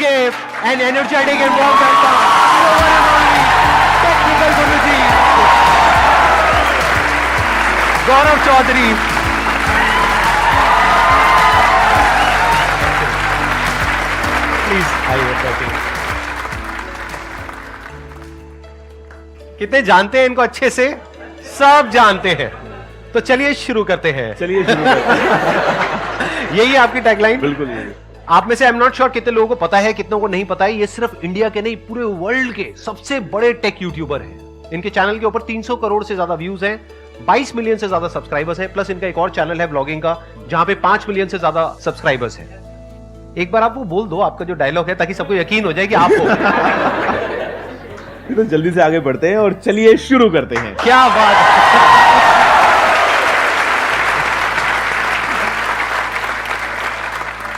give an energetic and warm welcome to the one and only technical Guruji, Gaurav Chaudhary. Please, आइए। कितने जानते हैं इनको अच्छे से? सब जानते हैं। तो चलिए शुरू करते हैं। यही है आपकी टैगलाइन? बिल्कुल यही। आप में से आई एम नॉट श्योर कितने लोगों को पता है, कितनों को नहीं पता है। ये सिर्फ इंडिया के नहीं, पूरे वर्ल्ड के सबसे बड़े टेक यूट्यूबर हैं। इनके चैनल के ऊपर 300 करोड़ से ज्यादा व्यूज हैं, 22 मिलियन से ज्यादा सब्सक्राइबर्स हैं, प्लस इनका एक और चैनल है ब्लॉगिंग का जहां पे 5 मिलियन से ज्यादा सब्सक्राइबर्स हैं। एक बार आप वो बोल दो, आपका जो डायलॉग है, ताकि सबको यकीन हो जाए कि आप हो। तो जल्दी से आगे बढ़ते हैं और चलिए शुरू करते हैं। क्या बात है।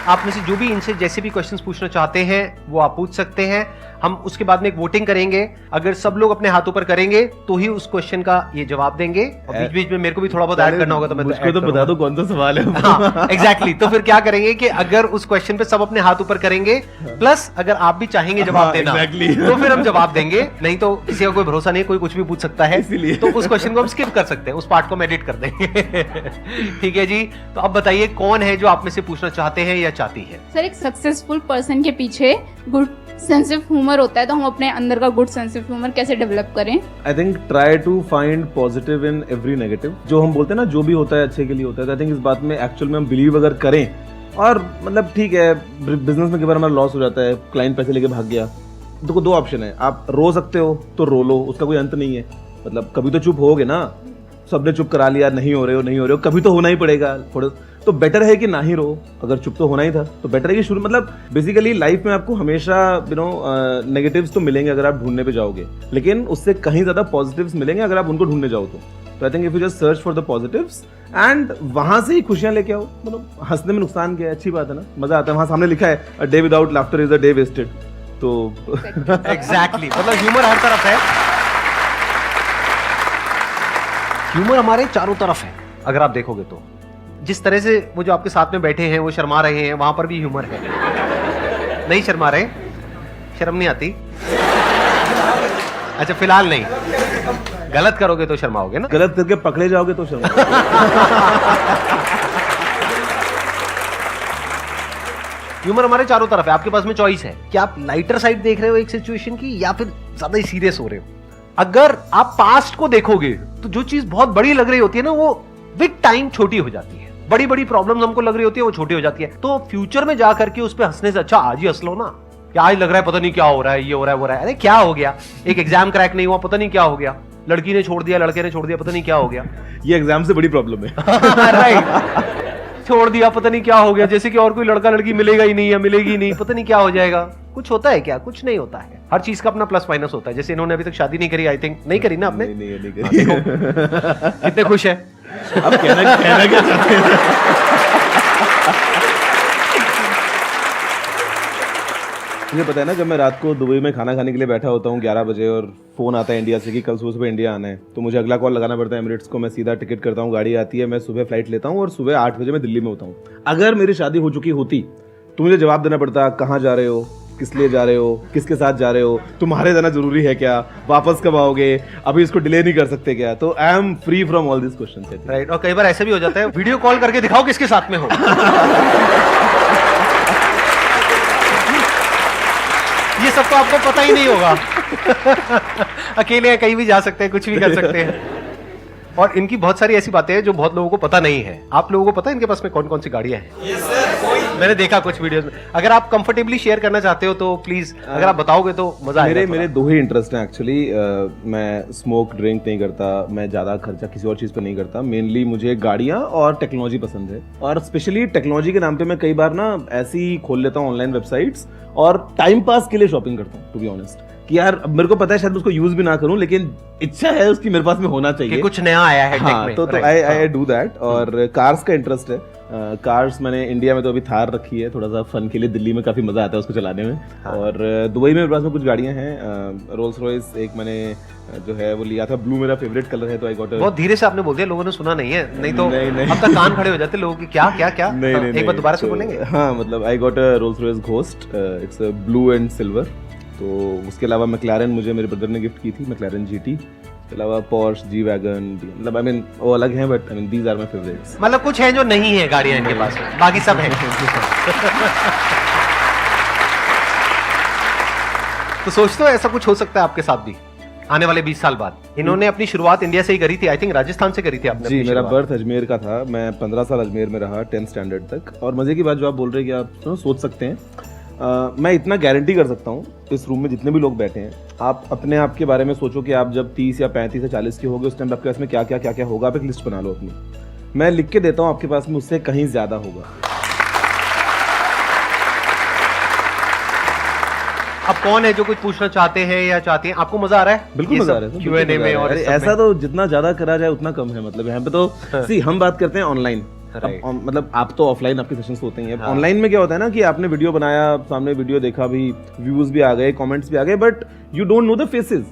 आप में से जो भी इनसे जैसे भी क्वेश्चंस पूछना चाहते हैं वो आप पूछ सकते हैं। हम उसके बाद में एक वोटिंग करेंगे। अगर सब लोग अपने हाथ ऊपर करेंगे तो ही उस क्वेश्चन का ये जवाब देंगे। और बीच बीच में मेरे को भी थोड़ा बहुत ऐड करना होगा, तो मैं मुझको तो बता दो कौन सा सवाल है। हाँ, एग्जैक्टली। तो फिर क्या करेंगे कि अगर उस क्वेश्चन पे सब अपने हाथ ऊपर करेंगे, प्लस अगर आप भी चाहेंगे जवाब देना, तो फिर हम जवाब देंगे। नहीं तो किसी का कोई भरोसा नहीं, कोई कुछ भी पूछ सकता है, तो उस क्वेश्चन को हम स्किप कर सकते हैं, उस पार्ट को हम एडिट कर देंगे। ठीक है जी। तो अब बताइए कौन है जो आप में से पूछना चाहते हैं या चाहती है? सर, एक सक्सेसफुल पर्सन के पीछे गुड सेंस ऑफ ह्यूमर होता है, तो हम अपने अंदर का गुड सेंस ऑफ ह्यूमर कैसे डेवलप करें? I think try to find positive in every negative. जो हम बोलते हैं ना, जो भी होता है अच्छे के लिए होता है। आई थिंक इस बात में एक्चुअल में हम बिलीव अगर करें, और मतलब ठीक है, बिजनेस में कई बार हमारा लॉस हो जाता है, क्लाइंट पैसे लेके भाग गया, तो दो ऑप्शन है। आप रो सकते हो तो रो लो, उसका कोई अंत नहीं है। मतलब कभी तो चुप होगे ना, सबने चुप करा लिया, नहीं हो रहे हो, कभी तो होना ही पड़ेगा थोड़ा। तो बेटर है कि ना ही रो। अगर चुप तो होना ही था तो बेटर है कि शुरू, मतलब बेसिकली लाइफ में आपको हमेशा नेगेटिव्स तो मिलेंगे अगर आप ढूंढने पे जाओगे, लेकिन उससे कहीं ज्यादा पॉजिटिव्स मिलेंगे अगर आप उनको ढूंढने जाओ तो I think if you just search for the positives and वहां से ही खुशियां लेके आओ। मतलब हंसने में नुकसान क्या है, अच्छी बात है ना, मजा आता है। वहां सामने लिखा है a day without laughter is a day wasted. तो एग्जैक्टली मतलब ह्यूमर हर तरफ है। ह्यूमर हमारे चारों तरफ है। अगर आप देखोगे तो जिस तरह से वो जो आपके साथ में बैठे हैं वो शर्मा रहे हैं, वहां पर भी ह्यूमर है। नहीं शर्मा रहे? शर्म नहीं आती? अच्छा, फिलहाल नहीं। गलत करोगे तो शर्माओगे ना? गलत करके पकड़े जाओगे तो शर्मा। ह्यूमर हमारे चारों तरफ है। आपके पास में चॉइस है कि आप लाइटर साइड देख रहे हो एक सिचुएशन की, या फिर ज्यादा ही सीरियस हो रहे हो। अगर आप पास्ट को देखोगे तो जो चीज बहुत बड़ी लग रही होती है ना, वो विद टाइम छोटी हो जाती है। बड़ी बड़ी प्रॉब्लम्स हमको लग रही होती है, वो छोटी हो जाती है। तो फ्यूचर में जाकर के उस पे हंसने से अच्छा आज ही हंस लो ना। क्या आज लग रहा है पता नहीं क्या हो रहा है, ये हो रहा है, वो रहा है, अरे क्या हो गया, एक एग्जाम क्रैक नहीं हुआ, पता नहीं क्या हो गया, लड़की ने छोड़ दिया, लड़के ने छोड़ दिया, पता नहीं क्या हो गया। ये एग्जाम से बड़ी प्रॉब्लम है। राइट, छोड़ दिया, पता नहीं क्या हो गया, जैसे कि और कोई लड़का लड़की मिलेगा ही नहीं या मिलेगी ही नहीं, पता नहीं क्या हो जाएगा। कुछ होता है क्या? कुछ नहीं होता है। हर चीज का अपना प्लस माइनस होता है। जैसे इन्होंने अभी तक शादी नहीं करी, आई थिंक नहीं करी ना आपने? नहीं करी। कितने खुश है? अब कहना क्या चाहते हैं? मुझे पता है ना, जब मैं रात को दुबई में खाना खाने के लिए बैठा होता हूँ 11 बजे और फोन आता है इंडिया से कि कल सुबह इंडिया आना है, तो मुझे अगला कॉल लगाना पड़ता है एमिरेट्स को। मैं सीधा टिकट करता हूँ, गाड़ी आती है, मैं सुबह फ्लाइट लेता हूँ और सुबह 8 बजे मैं दिल्ली में होता हूँ। अगर मेरी शादी हो चुकी होती तो मुझे जवाब देना पड़ता, कहाँ जा रहे हो, किस लिए जा रहे हो, किसके साथ जा रहे हो, तुम्हारे जाना जरूरी है क्या, वापस कब आओगे, अभी इसको डिले नहीं कर सकते क्या? तो I am free from all this questions. Right. और कई बार ऐसा भी हो जाता है, वीडियो कॉल करके दिखाओ किसके साथ में हो। ये सब तो आपको पता ही नहीं होगा। अकेले कहीं भी जा सकते हैं, कुछ भी कर सकते हैं। और इनकी बहुत सारी ऐसी बातें हैं जो बहुत लोगों को पता नहीं है। आप लोगों को पता है इनके पास में कौन कौन सी गाड़ियां हैं? yes, sir, मैंने देखा कुछ वीडियोस में। अगर आप कंफर्टेबली शेयर करना चाहते हो तो प्लीज, अगर आप बताओगे तो मजा आएगा। मेरे दो ही इंटरेस्ट हैं एक्चुअली। मैं स्मोक ड्रिंक नहीं करता, मैं ज्यादा खर्चा किसी और चीज पे नहीं करता। मेनली मुझे गाड़ियां और टेक्नोलॉजी पसंद है, और स्पेशली टेक्नोलॉजी के नाम पे मैं कई बार ना ऐसी खोल लेता हूँ ऑनलाइन वेबसाइट्स और टाइम पास के लिए शॉपिंग करता हूँ, टू बी ऑनेस्ट। कि यार अब मेरे को पता है शायद मैं उसको यूज भी ना करूं, लेकिन इच्छा है उसकी मेरे पास में होना चाहिए कि कुछ नया आया है हाँ, टेक में। तो आई डू दैट। और कार्स का इंटरेस्ट है। कार्स मैंने इंडिया में तो अभी थार रखी है, थोड़ा सा फन के लिए। दिल्ली में काफी मजा आता है उसको चलाने में। हाँ। और दुबई में मेरे पास में कुछ गाड़ियां हैं। रोल्स रॉयस एक मैंने जो है वो लिया था, ब्लू मेरा फेवरेट कलर है, तो आई गॉट बहुत धीरे से आपने बोल दिया, लोगों ने सुना नहीं है, नहीं तो नहीं। अब तक कान खड़े हो जाते लोगों की। क्या क्या क्या नहीं, एक बार दोबारा से तो, बोलेंगे? हाँ, मतलब I got a Rolls Royce ghost, it's blue and silver. तो उसके अलावा मैक्लारेन मुझे मेरे ब्रदर ने गिफ्ट की थी, मैक्लारेन जीटी। इसके अलावा पोर्श, जी वैगन, मतलब आई मीन वो अलग हैं, but I mean these are my favourites. मतलब कुछ है जो नहीं है गाड़ियां इनके पास में, बाकी सब है। तो सोचते हो ऐसा कुछ हो सकता है आपके साथ भी आने वाले 20 साल बाद? इन्होंने अपनी शुरुआत इंडिया से ही करी थी, आई थिंक राजस्थान से करी थी आपने। जी, मेरा बर्थ अजमेर का था। मैं 15 साल अजमेर में रहा 10th स्टैंडर्ड तक। और मजे की बात जो आप बोल रहे हैं कि आप सोच सकते हैं, मैं इतना गारंटी कर सकता हूँ, इस रूम में जितने भी लोग बैठे हैं, आप अपने आप के बारे में सोचो कि आप जब 30 या 35 या 40 के होगे, उस टाइम आपके पास में क्या क्या होगा। आप एक लिस्ट बना लो अपनी, मैं लिख के देता हूँ, आपके पास में उससे कहीं ज्यादा होगा। अब कौन है जो कुछ पूछना चाहते हैं या चाहती हैं? आपको मजा आ रहा है? बिल्कुल मजा आ रहा है Q&A में। और ऐसा तो जितना ज्यादा करा जाए उतना कम है। मतलब यहाँ पे तो सी हम बात करते हैं ऑनलाइन, मतलब आप तो ऑफलाइन आपके सेशंस होते हैं। हाँ। ऑनलाइन में क्या होता है ना कि आपने वीडियो बनाया, सामने वीडियो देखा भी, व्यूज भी आ गए, कमेंट्स भी आ गए, but you don't know the faces,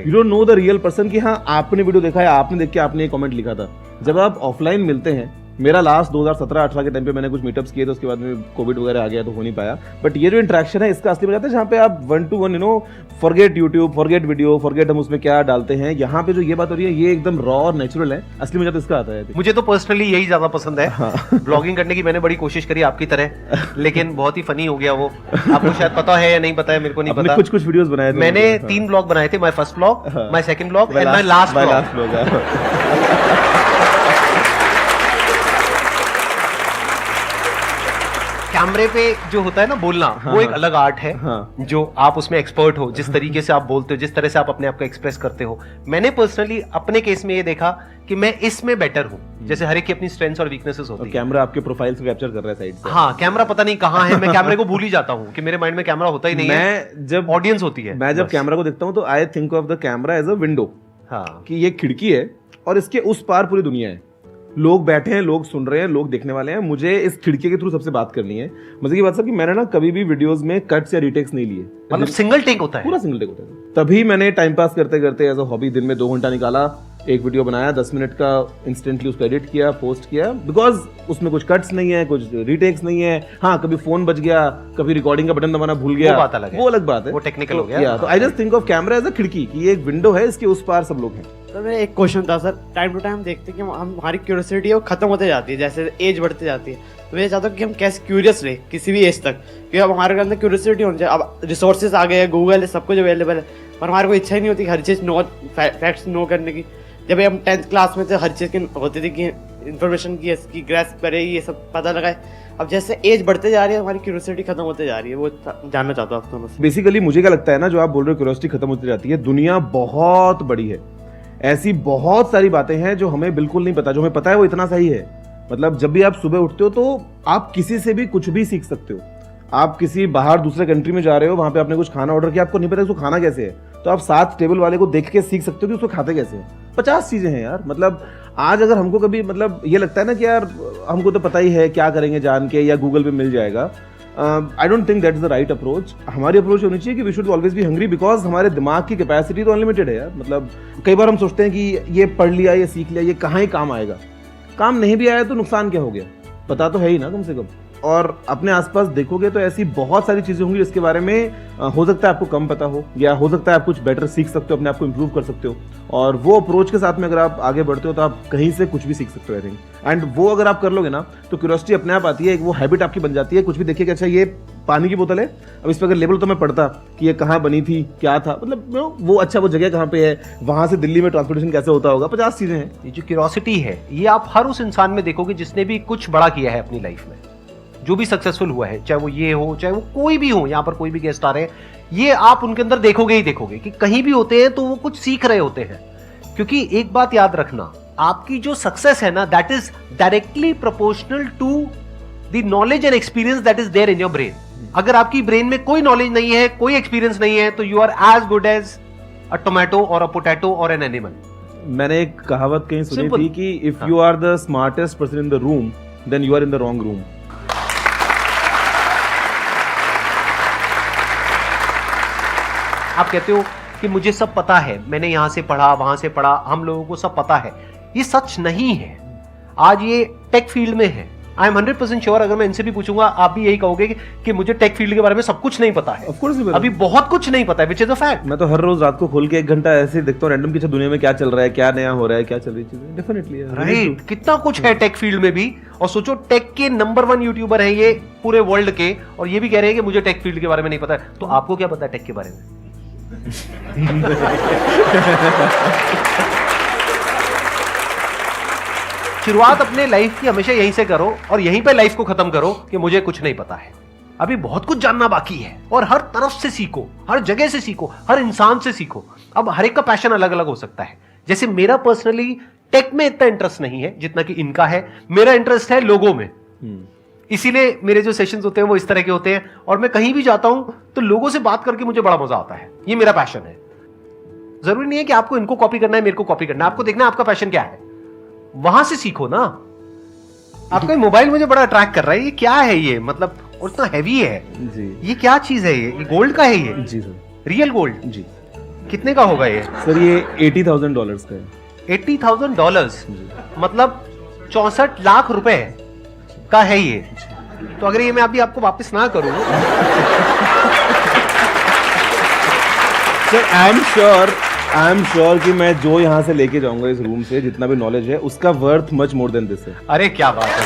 you don't know the real person कि हाँ आपने वीडियो देखा है, आपने देख के आपने ये कमेंट लिखा था। जब आप ऑफलाइन मिलते हैं, मेरा लास्ट 2017-18 के टाइम पे मैंने कुछ मीटअप्स किए थे, उसके बाद में कोविड वगैरह आ गया तो हो नहीं पाया। बट ये जो इंटरेक्शन है इसका असली मजा आता है जहाँ पे आप 1 to 1 forget YouTube, forget video, forget हम उसमें क्या डालते हैं। यहाँ पे जो ये बात हो रही है ये एकदम रॉ और नेचुरल है। असली मजा तो इसका आता है। मुझे तो पर्सनली यही ज्यादा पसंद है। हाँ। ब्लॉगिंग करने की मैंने बड़ी कोशिश करी आपकी तरह, लेकिन बहुत ही फनी हो गया वो। आपको शायद पता है या नहीं पता है, मेरे को नहीं पता। कुछ वीडियोस बनाए थे मैंने 3 ब्लॉग बनाए थे, my first blog, my second blog and my last blog. कैमरे पे जो होता है ना बोलना, वो एक अलग आर्ट है। जो आप उसमें एक्सपर्ट हो, जिस तरीके से आप बोलते हो, जिस तरह से आप अपने आप को एक्सप्रेस करते हो। मैंने पर्सनली अपने केस में ये देखा कि मैं इसमें बेटर हूँ। जैसे हर एक की अपनी स्ट्रेंथ्स और वीकनेसेस होती है। कैमरा आपके प्रोफाइल से कैप्चर कर रहा है साइड से। हाँ, कैमरा पता नहीं कहाँ है, मैं कैमरे को भूल ही जाता हूँ कि मेरे माइंड में कैमरा होता ही नहीं है। जब ऑडियंस होती है, मैं जब कैमरा को देखता हूँ तो I think of the camera as a window, कि ये खिड़की है और इसके उस पार पूरी दुनिया है। लोग बैठे हैं, लोग सुन रहे हैं, लोग देखने वाले हैं। मुझे इस खिड़की के थ्रू सबसे बात करनी है। मजे की बात सर कि मैंने ना कभी भी वीडियोस में कट्स या रीटेक्स नहीं लिए। मतलब सिंगल टेक होता है, पूरा सिंगल टेक होता है। तभी मैंने टाइम पास करते करते एज अ हॉबी दिन में 2 घंटा निकाला, एक वीडियो बनाया, 10 मिनट का, इंस्टेंटली उसको एडिट किया, पोस्ट किया। बिकॉज उसमें कुछ कट्स नहीं है, कुछ रीटेक्स नहीं है। हाँ, कभी फोन बच गया, कभी रिकॉर्डिंग का बटन दबाना भूल गया, वो बात अलग है, वो अलग बात है, वो टेक्निकल हो गया। तो I just think of camera as a खिड़की, कि ये एक विंडो है, इसके उस पार सब लोग हैं। तो मेरा एक क्वेश्चन था सर, टाइम टू टाइम देखते हैं कि हमारी क्यूरियोसिटी है वो खत्म होते जाती है, जैसे एज बढ़ती जाती है। तो मैं चाहता हूँ कि हम कैसे क्यूरियस रहे किसी भी एज तक, क्योंकि अब हमारे अंदर क्यूरियोसिटी होनी चाहिए। अब रिसोर्सेज आ गए हैं, गूगल है, सब कुछ अवेलेबल है, पर हमारे को इच्छा ही नहीं होती हर चीज़ फैक्ट्स नो करने की। जब हम 10th क्लास में थे, हर चीज़ की होती थी कि इन्फॉर्मेशन की इसकी ग्रैस्प करे, ये सब पता लगाए। अब जैसे एज बढ़ते जा रही है, हमारी क्यूरियोसिटी खत्म होते जा रही है। वो जानना चाहता हूँ आप दोनों से। बेसिकली मुझे क्या लगता है ना, जो आप बोल रहे हो क्यूरियोसिटी खत्म होती जाती है, दुनिया बहुत बड़ी है। ऐसी बहुत सारी बातें हैं जो हमें बिल्कुल नहीं पता। जो हमें पता है वो इतना सही है। मतलब जब भी आप सुबह उठते हो तो आप किसी से भी कुछ भी सीख सकते हो। आप किसी बाहर दूसरे कंट्री में जा रहे हो, वहां पे आपने कुछ खाना ऑर्डर किया, आपको नहीं पता उसको खाना कैसे है, तो आप साथ टेबल वाले को देख के सीख सकते हो कि उसको खाते कैसे हैं। 50 चीजें हैं यार। मतलब आज अगर हमको कभी मतलब ये लगता है ना कि यार हमको तो पता ही है, क्या करेंगे जान के, या गूगल पे मिल जाएगा। I don't think that is the right approach. हमारी अप्रोच होनी चाहिए कि we should always be hungry, because हमारे दिमाग की कैपेसिटी तो अनलिमिटेड है यार। मतलब कई बार हम सोचते हैं कि ये पढ़ लिया, ये सीख लिया, ये कहाँ ही काम आएगा। काम नहीं भी आया तो नुकसान क्या हो गया, पता तो है ही ना कम से कम। और अपने आसपास देखोगे तो ऐसी बहुत सारी चीजें होंगी जिसके बारे में हो सकता है आपको कम पता हो, या हो सकता है आप कुछ बेटर सीख सकते हो, अपने आप को इम्प्रूव कर सकते हो। और वो अप्रोच के साथ में अगर आप आगे बढ़ते हो तो आप कहीं से कुछ भी सीख सकते हो, आई थिंक। एंड वो अगर आप कर लोगे ना तो क्यूरियोसिटी अपने आप आती है, एक वो हैबिट आपकी बन जाती है। कुछ भी देखिए कि अच्छा ये पानी की बोतल है, अब इस पर अगर लेबल तो मैं पढ़ता कि ये कहाँ बनी थी, क्या था, मतलब वो अच्छा वो जगह कहाँ पे है, वहां से दिल्ली में ट्रांसपोर्टेशन कैसे होता होगा, 50 चीजें हैं। ये जो क्यूरियोसिटी है, ये आप हर उस इंसान में देखोगे जिसने भी कुछ बड़ा किया है अपनी लाइफ में, जो भी सक्सेसफुल हुआ है, चाहे वो ये हो, चाहे वो कोई भी हो। यहाँ पर कोई भी गेस्ट आ रहे हैं, ये आप उनके अंदर देखोगे ही देखोगे कि कहीं भी होते हैं तो वो कुछ सीख रहे होते हैं। क्योंकि एक बात याद रखना, आपकी जो सक्सेस है ना, that is directly proportional to the knowledge and experience that is there in your brain. अगर आपकी ब्रेन में कोई नॉलेज नहीं है, कोई एक्सपीरियंस नहीं है, तो you are as good as a tomato और अ पोटैटो और एन एनिमल। मैंने एक कहावत कहीं सुनी Simple. थी कि if you are the smartest person in the room then you are in the wrong room. आप कहते हो कि मुझे सब पता है, मैंने यहां से पढ़ा, वहां से पढ़ा, हम लोगों को सब पता है। ये सच नहीं है। आज ये टेक फील्ड में है। आई एम 100% श्योर, अगर मैं इनसे भी पूछूंगा आप भी यही कहोगे कि मुझे टेक फील्ड के बारे में सब कुछ नहीं पता है। ऑफ कोर्स अभी बहुत कुछ नहीं पता है, विच इज अ फैक्ट। मैं तो हर रोज रात को खोल के 1 घंटा ऐसे ही देखता हूँ रैंडम कि दुनिया में क्या चल रहा है, क्या नया हो रहा है, क्या चल रही चीजें। डेफिनेटली राइट, कितना कुछ है टेक फील्ड में भी। और सोचो, टेक के नंबर 1 यूट्यूबर है ये पूरे वर्ल्ड के, और ये भी कह रहे हैं कि मुझे टेक फील्ड के बारे में नहीं पता है। तो आपको क्या पता है टेक के बारे में? शुरुआत अपने लाइफ की हमेशा यहीं से करो और यहीं पे लाइफ को खत्म करो कि मुझे कुछ नहीं पता है। अभी बहुत कुछ जानना बाकी है, और हर तरफ से सीखो, हर जगह से सीखो, हर इंसान से सीखो। अब हर एक का पैशन अलग अलग हो सकता है। जैसे मेरा पर्सनली टेक में इतना इंटरेस्ट नहीं है जितना कि इनका है। मेरा इंटरेस्ट है लोगों में, इसीलिए मेरे जो सेशंस होते हैं वो इस तरह के होते हैं। और मैं कहीं भी जाता हूं तो लोगों से बात करके मुझे बड़ा मजा आता है। ये मेरा पैशन है। जरूरी नहीं है कि आपको इनको कॉपी करना है, मेरे को कॉपी करना है। आपको देखना है आपका पैशन क्या है, वहां से सीखो ना। आपका मोबाइल मुझे बड़ा अट्रैक्ट कर रहा है। ये क्या है ये, मतलब और इतना हैवी है जी। ये क्या चीज है? ये गोल्ड का है ये? जी सर। Real gold? जी। कितने का होगा ये? सर ये $80,000 का है। $80,000 मतलब 64 लाख रुपए का है ये। तो अगर ये मैं अभी आपको वापस ना करूं सर आई एम श्योर कि मैं जो यहाँ से लेके जाऊंगा इस रूम से, जितना भी नॉलेज है, उसका worth much more than this है। अरे क्या बात है,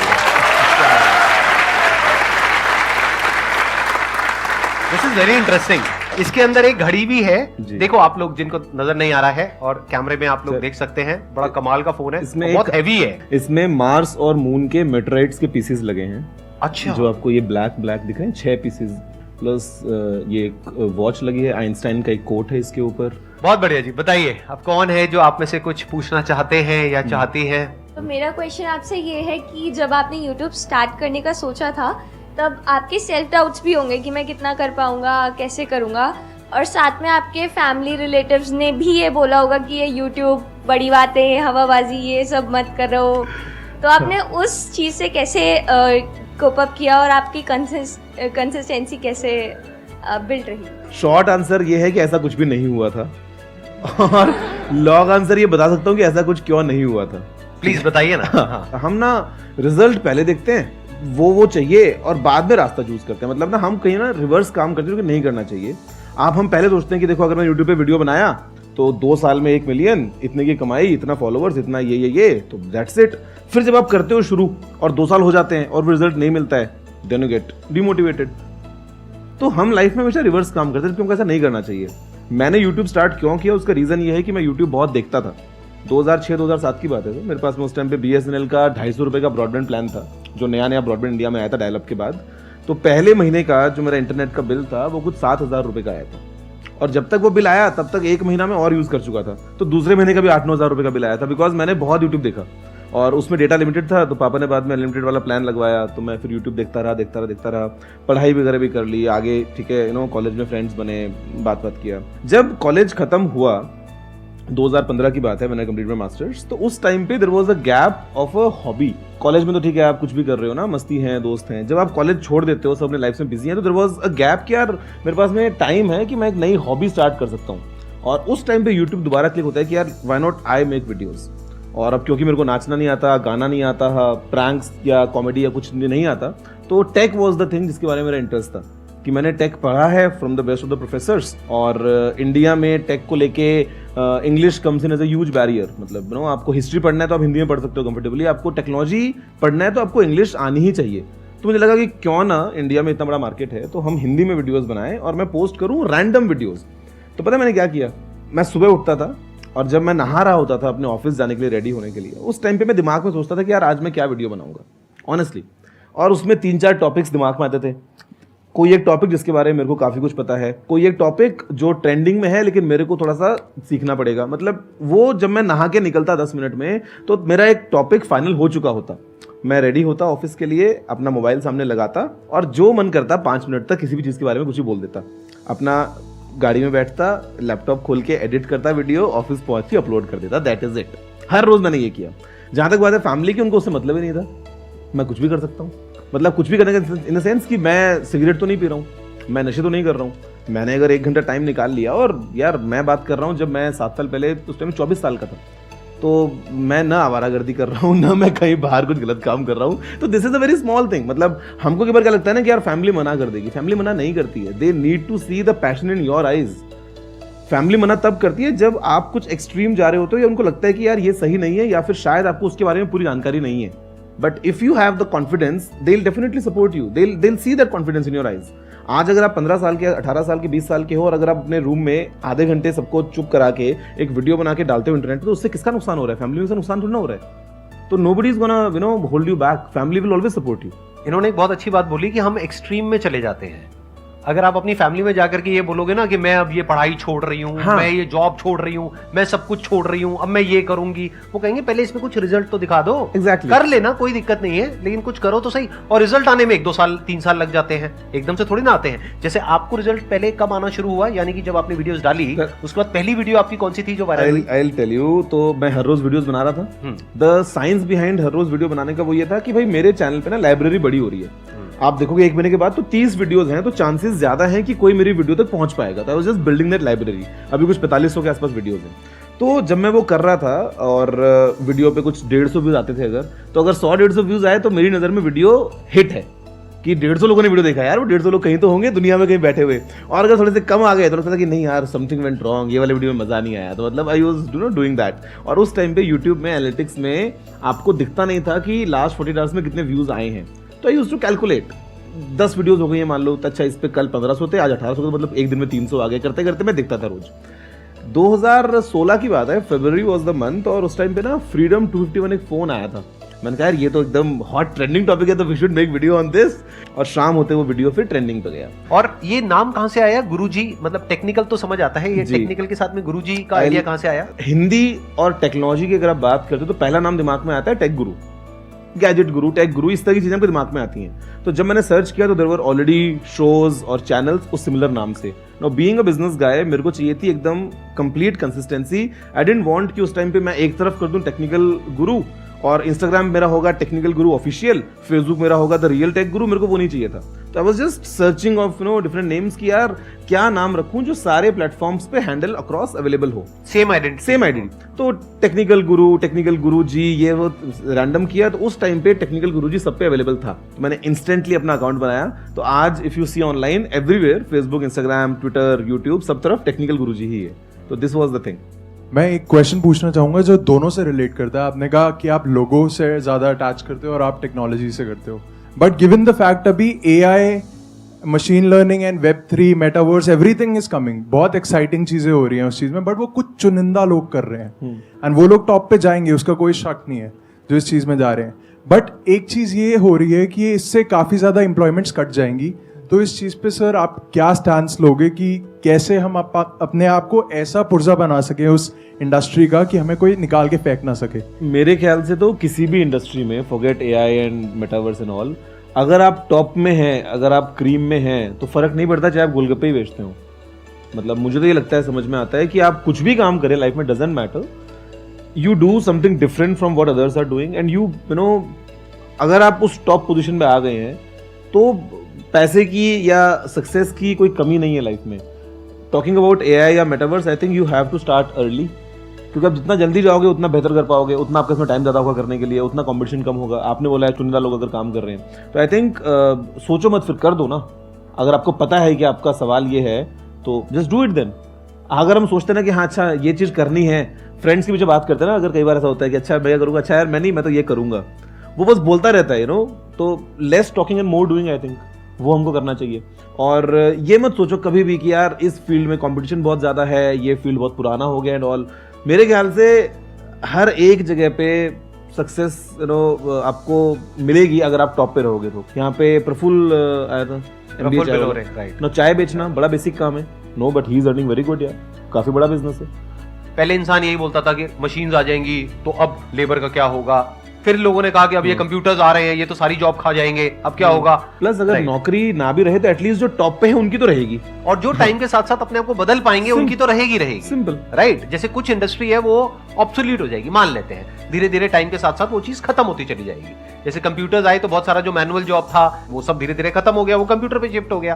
दिस इज वेरी इंटरेस्टिंग। इसके अंदर एक घड़ी भी है, देखो आप लोग जिनको नजर नहीं आ रहा है, और कैमरे में आप लोग देख सकते हैं। बड़ा कमाल का फोन है, इसमें बहुत हैवी है। इसमें मार्स और मून के मेटेराइट्स के पीसेस लगे हैं। अच्छा, जो आपको ये ब्लैक दिख रहे हैं, 6 पीसेस, प्लस ये एक वॉच लगी है, आइंस्टाइन का एक कोट है इसके ऊपर। बहुत बढ़िया जी। बताइए अब कौन है जो आप में से कुछ पूछना चाहते हैं या चाहती हैं? तो मेरा क्वेश्चन आपसे ये है कि जब आपने यूट्यूब स्टार्ट करने का सोचा था, तब आपके सेल्फ डाउट्स भी होंगे कि मैं कितना कर पाऊंगा, कैसे करूंगा, और साथ में आपके फैमिली रिलेटिव्स ने भी ये बोला होगा कि ये यूट्यूब बड़ी बातें, हवाबाजी, ये सब मत करो। तो आपने उस चीज़ से कैसे कोप अप किया और आपकी कंसिस्टेंसी कैसे बिल्ड रही? शॉर्ट आंसर ये है कि ऐसा कुछ भी नहीं हुआ था, और लॉन्ग आंसर ये बता सकता हूँ कि ऐसा कुछ क्यों नहीं हुआ था। प्लीज बताइए ना। हम ना रिजल्ट पहले देखते हैं, वो चाहिए, और बाद में रास्ता चूज करते हैं। मतलब ना हम कहीं ना रिवर्स काम करते हैं, नहीं करना चाहिए। हम पहले सोचते हैं कि देखो अगर मैं यूट्यूब पे वीडियो बनाया तो 2 साल में 1 मिलियन, इतने की कमाई, इतना फॉलोवर्स, इतना ये तो दैट्स इट। फिर जब आप करते हो शुरू और 2 साल हो जाते हैं और रिजल्ट नहीं मिलता है, देन यू गेट डिमोटिवेटेड। तो हम लाइफ में हमेशा रिवर्स काम करते हैं, क्योंकि ऐसा नहीं करना चाहिए। मैंने यूट्यूब स्टार्ट क्यों किया, उसका रीजन ये है कि मैं यूट्यूब बहुत देखता था। 2006-2007 की बात है। तो मेरे पास में उस टाइम पे BSNL का 250 रुपए का ब्रॉडबैंड प्लान था, जो नया ब्रॉडबैंड इंडिया में आया था डायल अप के बाद। तो पहले महीने का जो मेरा इंटरनेट का बिल था वो कुछ 7,000 रुपए का आया था, और जब तक वो बिल आया तब तक 1 महीना में और यूज कर चुका था। तो दूसरे महीने का भी 8-9 हज़ार रुपए का बिल आया था, बिकॉज मैंने बहुत यूट्यूब देखा, और उसमें डेटा लिमिटेड था। तो पापा ने बाद में अनलिमिटेड वाला प्लान लगवाया, तो मैं फिर यूट्यूब देखता रहा। पढ़ाई वगैरह भी कर ली आगे, ठीक है, कॉलेज में फ्रेंड्स बने, बात किया। जब कॉलेज खत्म हुआ, 2015 की बात है, मैंने कंप्लीट माय मास्टर्स। तो उस टाइम पे there was a gap of a hobby. College में तो ठीक है आप कुछ भी कर रहे हो ना, मस्ती है, दोस्त हैं। जब आप कॉलेज छोड़ देते हो, सब अपने लाइफ में बिजी हैं, तो देयर वाज अ गैप कि यार मेरे पास में टाइम है कि मैं एक नई हॉबी स्टार्ट कर सकता हूँ। और उस टाइम पे यूट्यूब दोबारा क्लिक होता है कि यार why not I make videos. और अब क्योंकि मेरे को नाचना नहीं आता, गाना नहीं आता, प्रैंक्स या कॉमेडी या कुछ नहीं आता, तो टेक वाज द थिंग जिसके बारे में मेरा इंटरेस्ट था। कि मैंने टेक पढ़ा है from the best of the professors, और इंडिया में टेक को लेके English comes in as a huge barrier. मतलब आपको हिस्ट्री पढ़ना है तो आप हिंदी में पढ़ सकते हो कंफर्टेबली, आपको टेक्नोलॉजी पढ़ना है तो आपको इंग्लिश आनी ही चाहिए। तो मुझे लगा कि क्यों ना, इंडिया में इतना बड़ा मार्केट है, तो हम हिंदी में वीडियोस बनाएं और मैं पोस्ट करूं रैंडम वीडियोस। तो पता है मैंने क्या किया, मैं सुबह उठता था, और जब मैं नहा रहा होता था अपने ऑफिस जाने के लिए, रेडी होने के लिए, उस टाइम पे मैं दिमाग में सोचता था कि यार आज मैं क्या वीडियो बनाऊंगा ऑनेस्टली। और उसमें 3-4 टॉपिक्स दिमाग में आते थे। कोई एक टॉपिक जिसके बारे में मेरे को काफ़ी कुछ पता है, कोई एक टॉपिक जो ट्रेंडिंग में है लेकिन मेरे को थोड़ा सा सीखना पड़ेगा। मतलब वो जब मैं नहा के निकलता 10 मिनट में, तो मेरा एक टॉपिक फाइनल हो चुका होता। मैं रेडी होता ऑफिस के लिए, अपना मोबाइल सामने लगाता और जो मन करता 5 मिनट तक किसी भी चीज़ के बारे में कुछ ही बोल देता। अपना गाड़ी में बैठता, लैपटॉप खोल के एडिट करता वीडियो, ऑफिस पहुंच के अपलोड कर देता। That is it. हर रोज मैंने ये किया। जहां तक बात है फैमिली की, उनको उससे मतलब ही नहीं था। मैं कुछ भी कर सकता हूँ, मतलब कुछ भी करने का इन द सेंस कि मैं सिगरेट तो नहीं पी रहा हूँ, मैं नशे तो नहीं कर रहा हूँ। मैंने अगर 1 घंटा टाइम निकाल लिया, और यार मैं बात कर रहा हूँ जब मैं 7 साल पहले, उस टाइम 24 साल का था, तो मैं ना आवारागर्दी कर रहा हूँ, ना मैं कहीं बाहर कुछ गलत काम कर रहा हूँ। तो this is a very small thing. मतलब हमको कई बार क्या लगता है ना कि यार फैमिली मना कर देगी, फैमिली मना नहीं करती है। They need to see the passion in your eyes. Family मना तब करती है जब आप कुछ एक्सट्रीम जा रहे होते हो या उनको लगता है कि यार ये सही नहीं है, या फिर शायद आपको उसके बारे में पूरी जानकारी नहीं है। But if you have the confidence, they will definitely support you, they will see that confidence in your eyes. आज अगर आप 15 साल के, 18 साल के, 20 साल के हो, और अगर आप अपने रूम में आधे घंटे सबको चुप करा के एक वीडियो बना के डालते हो इंटरनेट पे, तो उससे किसका नुकसान हो रहा है? फैमिली में से नुकसान थोड़ा ना हो रहा है। तो nobody is gonna hold you back, family will always support you. इन्होंने एक बहुत अच्छी बात बोली कि हम एक्सट्रीम में चले जाते हैं। अगर आप अपनी फैमिली में जाकर के ये बोलोगे ना कि मैं अब ये पढ़ाई छोड़ रही हूँ, हाँ। मैं ये जॉब छोड़ रही हूँ, मैं सब कुछ छोड़ रही हूँ, अब मैं ये करूंगी, वो कहेंगे पहले इसमें कुछ रिजल्ट तो दिखा दो। Exactly. कर लेना, कोई दिक्कत नहीं है, लेकिन कुछ करो तो सही। और रिजल्ट आने में 1-2 साल 3 साल लग जाते हैं, एकदम से थोड़ी ना आते हैं। जैसे आपको रिजल्ट पहले कब आना शुरू हुआ, यानी कि जब आपने वीडियोस डाली, उसके बाद पहली वीडियो आपकी कौन सी थी जो वायरल हुई? I'll tell you, तो मैं हर रोज वीडियोस बना रहा था। द साइंस बिहाइंड हर रोज वीडियो बनाने का वो ये था कि भाई मेरे चैनल पे ना लाइब्रेरी बड़ी हो रही है। आप देखोगे 1 महीने के बाद तो 30 वीडियोस हैं, तो चांसेस ज्यादा हैं कि कोई मेरी वीडियो तक पहुंच पाएगा। तो I was just building that library. अभी कुछ 4500 के आसपास वीडियोस हैं। तो जब मैं वो कर रहा था और वीडियो पे कुछ 150 व्यूज आते थे, अगर 100-150 व्यूज आए तो मेरी नजर में वीडियो हिट है कि 150 लोगों ने वीडियो देखा। यार वो 150 लोग कहीं तो होंगे दुनिया में, कहीं बैठे हुए। और अगर थोड़े से कम आ गए तो लगता था कि नहीं यार समथिंग वेंट रॉन्ग, ये वाले वीडियो में मजा नहीं आया। तो मतलब आई वाज डूइंग दैट। और उस टाइम पे यूट्यूब में एनालिटिक्स में आपको दिखता नहीं था कि लास्ट 48 आवर्स में कितने व्यूज आए हैं। तो I used to calculate, 10 videos हो गई है मान लो, तो अच्छा इस पे कल 1500 थे, आज 1800 थे, मतलब एक दिन में 300 आ गए। करते करते मैं दिखता था रोज। 2016 की बात है, फरवरी वाज द मंथ, और उस टाइम पे ना फ्रीडम 251 एक फोन आया था। मैंने कहा यार ये तो एकदम हॉट ट्रेंडिंग टॉपिक है, तो we should make video on this. और शाम होते वो वीडियो फिर ट्रेंडिंग पे गया। और ये नाम कहाँ से आया गुरुजी? मतलब टेक्निकल तो समझ आता है, ये जी। टेक्निकल के साथ में गुरुजी का आइडिया कहाँ से आया? हिंदी और टेक्नोलॉजी की अगर आप बात करते हो तो पहला नाम दिमाग में आता है टेक गुरु, गैजेट गुरु, टेक गुरु, इस तरह की चीजें हमको दिमाग में आती हैं। तो जब मैंने सर्च किया तो देयर वर ऑलरेडी शोज और चैनल्स उस सिमिलर नाम से। Now being a business guy, मेरे को चाहिए थी एकदम complete consistency. I didn't want कि उस टाइम पे मैं एक तरफ कर दूं टेक्निकल गुरु, और इंस्टाग्राम मेरा होगा टेक्निकल गुरु ऑफिशियल, फेसबुक मेरा होगा द रियल टेक गुरु। मेरे को वो नहीं चाहिए था। तो I was just searching of different names कि यार क्या नाम रखूं जो सारे प्लेटफॉर्म्स पे हैंडल अक्रॉस अवेलेबल हो, सेम आइडेंटिटी। तो टेक्निकल गुरु जी, ये वो रैंडम किया। तो उस टाइम पे टेक्निकल गुरु जी सब पे अवेलेबल था। मैंने इंस्टेंटली अपना अकाउंट बनाया। तो आज if you see online everywhere, Facebook, Instagram, Twitter, YouTube, सब तरफ टेक्निकल गुरु जी ही है। तो दिस वाज द थिंग। मैं एक क्वेश्चन पूछना चाहूँगा जो दोनों से रिलेट करता है। आपने कहा कि आप लोगों से ज़्यादा अटैच करते हो और आप टेक्नोलॉजी से करते हो, बट गिवन द फैक्ट अभी AI, machine learning and Web3, metaverse, everything is coming, बहुत एक्साइटिंग चीज़ें हो रही हैं उस चीज़ में, बट वो कुछ चुनिंदा लोग कर रहे हैं एंड वो लोग टॉप पे जाएंगे, उसका कोई शक नहीं है जो इस चीज़ में जा रहे हैं। बट एक चीज़ ये हो रही है कि इससे काफ़ी ज़्यादा एम्प्लॉयमेंट्स कट जाएंगी। तो इस चीज़ पे सर आप क्या स्टैंस लोगे कि कैसे हम अपने आप को ऐसा पुर्जा बना सके उस इंडस्ट्री का कि हमें कोई निकाल के फेंक ना सके? मेरे ख्याल से तो किसी भी इंडस्ट्री में, forget AI and metaverse and all, अगर आप टॉप में हैं, अगर आप क्रीम में हैं, तो फर्क नहीं पड़ता चाहे आप गोलगप्पे ही बेचते हो। मतलब मुझे तो ये लगता है, समझ में आता है कि आप कुछ भी काम करें लाइफ में, doesn't matter, you do something different from what others are doing, and you know अगर आप उस टॉप पोजीशन पे आ गए हैं तो पैसे की या सक्सेस की कोई कमी नहीं है लाइफ में। टॉकिंग अबाउट AI या metaverse, I think you have to start early, क्योंकि आप जितना जल्दी जाओगे उतना बेहतर कर पाओगे, उतना आपके इसमें टाइम ज़्यादा होगा करने के लिए, उतना कंपटीशन कम होगा। आपने बोला है चुनिंदा लोग अगर काम कर रहे हैं, तो आई थिंक सोचो मत, फिर कर दो ना। अगर आपको पता है कि आपका सवाल ये है तो जस्ट डू इट देन। अगर हम सोचते ना कि हाँ अच्छा ये चीज़ करनी है, फ्रेंड्स की भी जब बात करते हैं ना, अगर कई बार ऐसा होता है कि अच्छा मैं करूँगा, अच्छा यार मैं तो ये करूँगा, वो बस बोलता रहता है तो less talking and more doing, I think वो हमको करना चाहिए। और ये मत सोचो कभी भी कि यार इस फील्ड में कंपटीशन बहुत ज़्यादा है, ये फील्ड बहुत पुराना हो गया एंड ऑल। मेरे ख्याल से हर एक जगह पे सक्सेस आपको मिलेगी अगर आप टॉप पे रहोगे। तो यहाँ पे प्रफुल्ल आया था, MBA चाय बेचना बड़ा बेसिक काम है, no but he is earning very good यार, काफ़ी बड़ा बिजनेस है। पहले इंसान यही बोलता था कि मशीन्स आ जाएंगी तो अब लेबर का क्या होगा, फिर लोगों ने कहा कि अब ये कंप्यूटर्स आ रहे हैं, ये तो सारी जॉब खा जाएंगे, अब क्या होगा। प्लस अगर Right. नौकरी ना भी रहे तो एटलीस्ट जो टॉप पे है उनकी तो रहेगी। और जो टाइम के साथ साथ अपने आप को बदल पाएंगे उनकी तो रहेगी। सिंपल। राइट, जैसे कुछ इंडस्ट्री है वो ऑब्सोल्यूट हो जाएगी, मान लेते हैं, धीरे धीरे टाइम के साथ साथ वो चीज खत्म होती चली जाएगी। जैसे कंप्यूटर्स आए तो बहुत सारा जो मैनुअल जॉब था वो सब धीरे धीरे खत्म हो गया, वो कंप्यूटर पे शिफ्ट हो गया।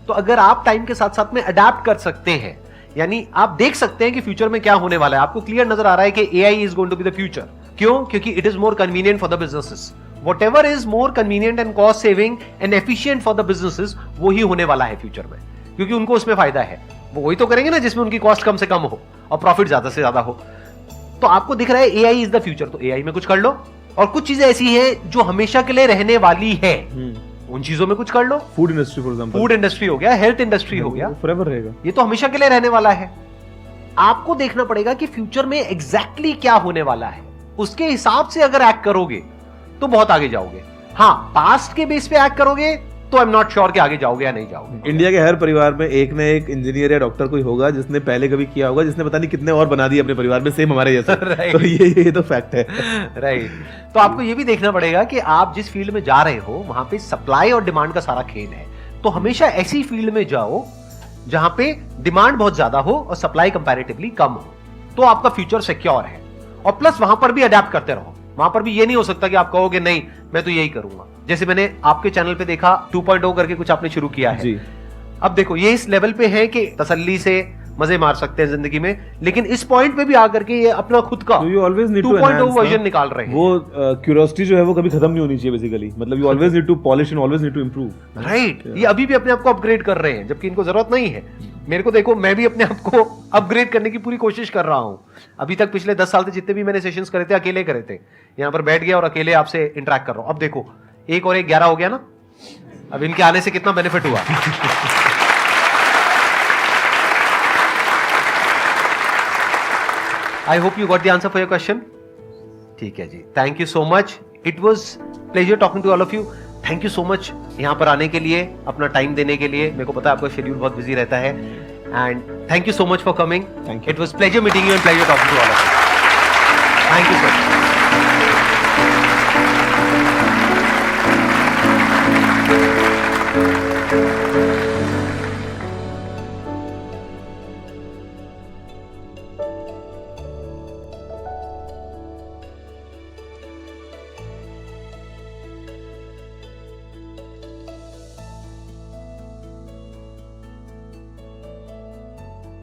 तो अगर आप टाइम के साथ साथ में अडेप्ट कर सकते हैं, यानी आप देख सकते हैं कि फ्यूचर में क्या होने वाला है, आपको क्लियर नजर आ रहा है कि AI is going to be the future. क्यों? क्योंकि it is more convenient for the businesses. Whatever is more convenient and cost saving and efficient for the businesses, वो ही होने वाला है फ्यूचर में, क्योंकि उनको उसमें फायदा है। वो वही तो करेंगे ना जिसमें उनकी कॉस्ट कम से कम हो और प्रॉफिट ज्यादा से ज्यादा हो। तो आपको दिख रहा है एआई इज द फ्यूचर, तो एआई में कुछ कर लो। और कुछ चीजें ऐसी हैं जो हमेशा के लिए रहने वाली है, उन चीजों में कुछ कर लो। Food industry for example, food industry हो गया, हेल्थ इंडस्ट्री हो गया, फॉरएवर रहेगा। ये तो हमेशा के लिए रहने वाला है। आपको देखना पड़ेगा कि फ्यूचर में एग्जैक्टली क्या होने वाला है, उसके हिसाब से अगर एक्ट करोगे तो बहुत आगे जाओगे। हाँ, पास्ट के बेस पे एक्ट करोगे तो आई एम नॉट श्योर कि आगे जाओगे या नहीं जाओगे। इंडिया के हर परिवार में एक ना एक इंजीनियर या डॉक्टर कोई होगा जिसने पहले कभी किया होगा, जिसने पता नहीं कितने और बना दिए अपने परिवार में सेम हमारे जैसे। Right. तो ये तो फैक्ट है। राइट। तो आपको ये भी देखना पड़ेगा कि आप जिस फील्ड में जा रहे हो वहां पे सप्लाई और डिमांड का सारा खेल है। तो हमेशा ऐसी फील्ड में जाओ जहां पे डिमांड बहुत ज्यादा हो और सप्लाई कंपैरेटिवली कम हो, तो आपका फ्यूचर सिक्योर है। और प्लस वहां पर भी अडेप्ट करते रहो। वहां पर भी ये नहीं हो सकता कि आप कहोगे नहीं मैं तो यही करूंगा। जैसे मैंने आपके चैनल पे देखा 2.0 करके कुछ आपने शुरू किया है। जी। अब देखो ये इस लेवल पे है कि तसल्ली से मजे मार सकते हैं जिंदगी में, लेकिन इस पॉइंट पे भी आकर के ये अपना खुद का So you always need to 2.0 enhance version ना। निकाल रहे हैं। वो क्यूरियोसिटी जो है वो कभी खत्म नहीं होनी चाहिए बेसिकली। मतलब you always need to polish and always need to improve. Right, ये अभी भी अपने आप को अपग्रेड कर रहे हैं जबकि इनको जरूरत नहीं है। मेरे को देखो, मैं भी अपने आप को अपग्रेड करने की पूरी कोशिश कर रहा हूं। अभी तक पिछले 10 साल से जितने भी मैंने सेशंस करे थे अकेले करे थे, यहां पर बैठ गया और अकेले आपसे इंटरेक्ट कर रहा हूं। अब देखो 1 और 1 11 हो गया ना। अब इनके आने से कितना बेनिफिट हुआ। I hope you got the answer for your question. ठीक है जी, thank you so much. It was pleasure talking to all of you. Thank you so much यहाँ पर आने के लिए, अपना टाइम देने के लिए। मेरे को पता है आपका शेड्यूल बहुत बिजी रहता है, and thank you so much for coming. Thank you. It was pleasure meeting you and pleasure talking to all of you. Thank you so much.